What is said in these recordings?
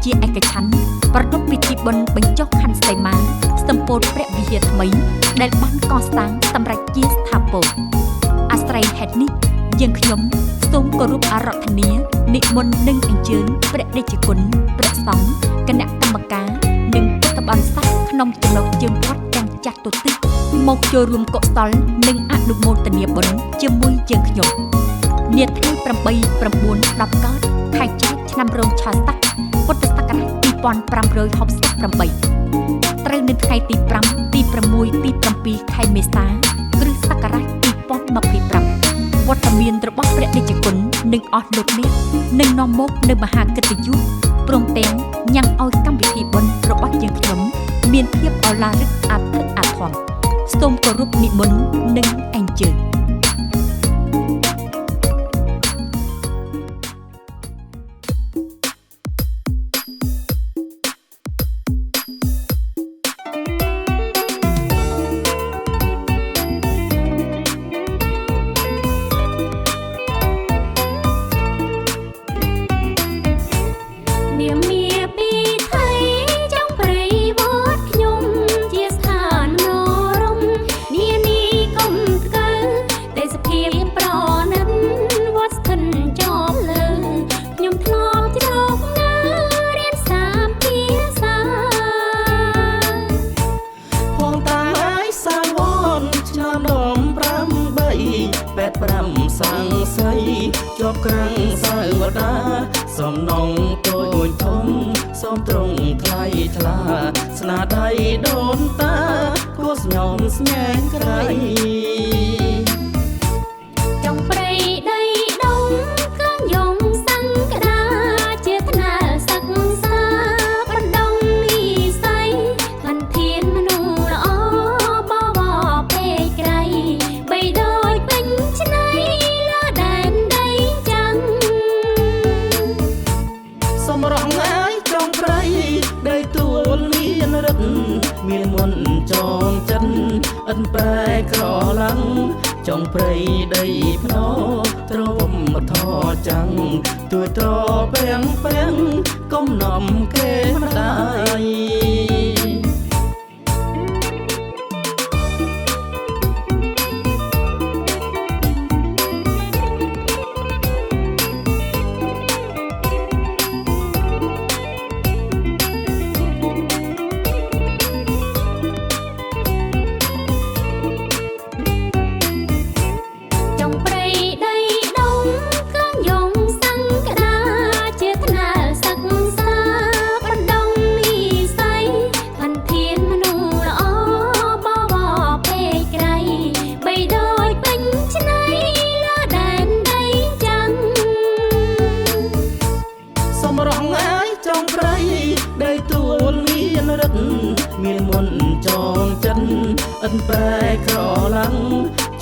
ជាឯកច្ឆន្ទប្រពៃពិធីបុណ្យបញ្ចុះខណ្ឌសីមាសម្ពោធព្រះវិហារថ្មីដែលបានកសាងសម្រាប់ជាស្ថាពរអាស្រ័យហេតុនេះយើងខ្ញុំសូមគោរពអារាធនានិមន្តនិងអញ្ជើញព្រះតេជគុណព្រះសង្ឃគណៈកម្មការនិងពុទ្ធបរិស័ទក្នុងចំណុចជើងផុតទាំងចាស់ទទិសមកចូលរួមកុសលនិងអនុមោទនាបុណ្យជាមួយយើងខ្ញុំនាថ្ងៃ8 9 10កើតខែចែកឆ្នាំរោងឆាស័កពុទ្ធសករាជ2568ត្រូវនៅថ្ងៃទី5 ទី6 ទី7ខែមេសា គ្រិស្តសករាជ2025វត្តមានរបស់ព្រះតេជគុណនិងអស់លោកនេះនឹងនាំមកនៅមហាកិត្តិយសព្រមទាំងញ៉ាំងឲ្យកម្មវិធីបុណ្យរបស់យើងខ្ញុំមានភាពឱឡារិកអធិកអធមសូមគោរពនិមន្តនិងអញ្ជើញសាំងសៃជាប់ក្រាំងសាវតាសំណងតូចធំសំត្រង់ថ្លៃថ្លាស្នាដៃដូនតាគួស្ញោមស្ញែងក្រៃចង់ព្រៃដីដងកងយងសង្កដាជាថ្នាលសក្សាប្រដងនីស័យខន្ធានមនុស្សល្អបបពេកក្រៃបីដូចពេញឆ្នៃលើដែនដីចាំងសម្រងអាយចង់ព្រៃដីទួលមានរិទ្ធមានមុនចងចិនអិនប្រែក្រឡាំងចង់ព្រៃដីភ្នោទ្រវមធចាំងទួយត្រពាំងពាំងកុំនំគេម្ដាយមានមុនចងចិនអិនប្រែក្រឡាំង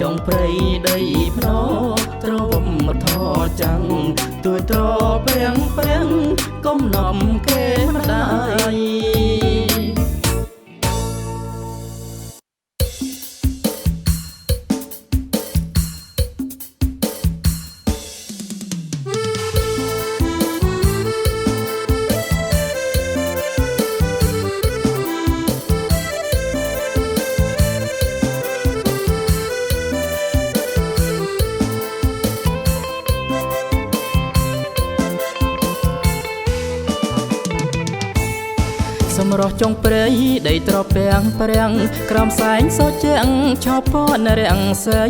ចង់ព្រៃដីភ្នោទ្រវមធចាំងទួយត្រពាំងពាំងកុំនំគេម្ដាយសម្រស់ចុងព្រៃដីត្រពាំងប្រាំងក្រំសែងសោជាងឆោពណ៌រាំងសី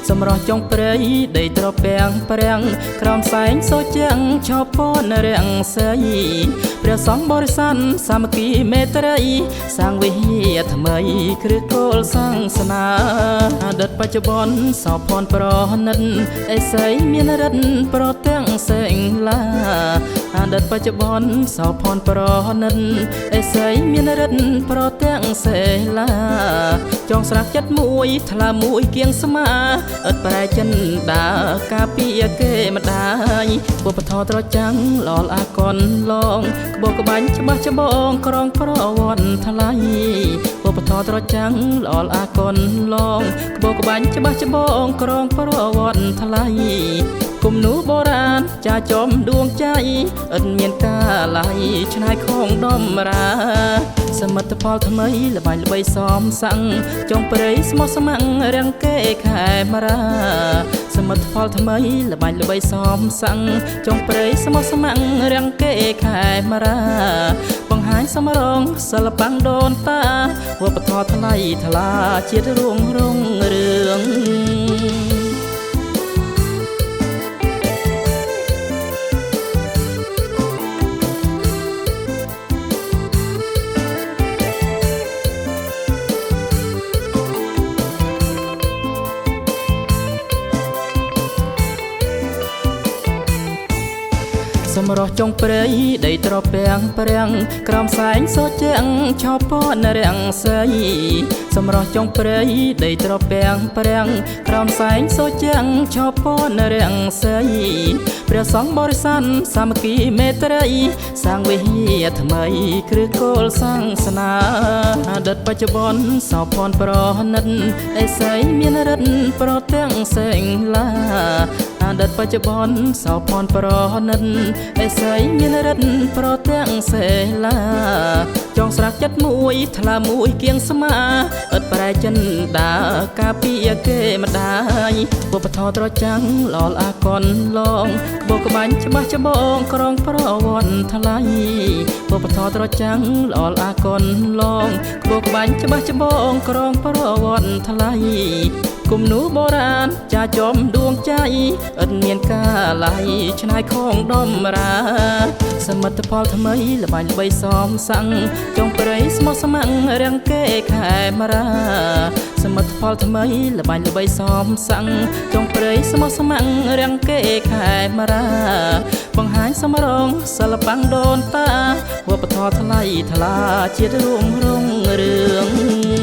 សម្រស់ចុងព្រៃដីត្រពាំងប្រាំងក្រំសែងសោជាងឆោពណ៌រាំងសីព្រះសង្ឃបរិស័ទសាមគ្គីមេត្រីសាងវិហារថ្មីគ្រឹះគោលសាសនាអតីតបច្ចុប្បន្នសោភ័ណ្ឌប្រណិតអេសីមានរិទ្ធប្រទាំងសេងឡាអតីតបច្ចុប្បន្នសោភ័ណ្ឌប្រណិតអេសីមានរិទ្ធប្រទាំងសេឡាចងស្រាក់ចិត្តមួយថ្លាមួយគៀងស្មាអត់ប្រែចិនដាការពារគេម្ដាយបុព្វធម៌ត្រចាំងលលអាកនឡងក្បោក្បាញ់ច្បាស់ច្បងក្រងប្រវត្តិថ្លៃបុព្វធម៌ត្រចាំងលលអាកនឡងក្បោក្បាញ់ច្បាស់ច្បងក្រងប្រវត្តិថ្លៃ គំនូបុរាណចាចំដួងใจឥតមានកាល័យឆ្នៃខងដំរាសមិទ្ធផលថ្មីល្បាញល្បីសមសាំងចុងព្រៃស្មោះស្ម័គ្ររាំងកេខែមរាសមិទ្ធផលថ្មីល្បាញល្បីសមសាំងចុងព្រៃស្មោះស្ម័គ្ររាំងកេខែមរាបង្ហាញសមរងសិល្បៈដូនតាវប្បធម៌ថ្លៃថ្លាជាតិរួងរុងរឿង សម្រស់ចុងព្រៃដីត្រពាំងប្រាំងក្រោមសែងសូជាងឆោពណ៌រាំងសីសម្រស់ចុងព្រៃដីត្រពាំងប្រាំងក្រោមសែងសូជាងឆោពណ៌រាំងសីព្រះសង្ឃបរិស័ទសាមគ្គីមេត្រីសាងវិហារថ្មីគ្រឹះគោលសាសនាអតីតបច្ចុប្បន្នសោភ័ណប្រណិតអេសីមានរិទ្ធប្រទាំងសេងឡាអតីតបច្ចុប្បន្នសោភ័ណប្រណិតអេសីមានរិទ្ធប្រទាំងសេឡាចងស្រាក់ចិត្តមួយថ្លាមួយគៀងស្មាឥតប្រែចិនដាការពីគេម្ដាយវប្បធម៌ត្រចាំងល្អអាកនឡងក្បោក្បាញ់ច្បាស់ច្បងក្រងប្រវត្តិថ្លៃវប្បធម៌ត្រចាំងល្អអាកនឡងក្បោក្បាញ់ច្បាស់ច្បងក្រងប្រវត្តិថ្លៃគំនូបុរាណចាចំដួងใจឥតមានកាល័យឆ្នៃខងដំរាសមិទ្ធផលថ្មីល្បាញល្បីសមសាំងចុងព្រៃស្មោះស្ម័គ្ររាំងកេខែមរាសមិទ្ធផលថ្មីល្បាញល្បីសមសាំងចុងព្រៃស្មោះស្ម័គ្ររាំងកេខែមរាបង្ហាញសមរងសិល្បៈដូនតាវប្បធម៌ថ្លៃថ្លាជាតិរួមរុងរឿង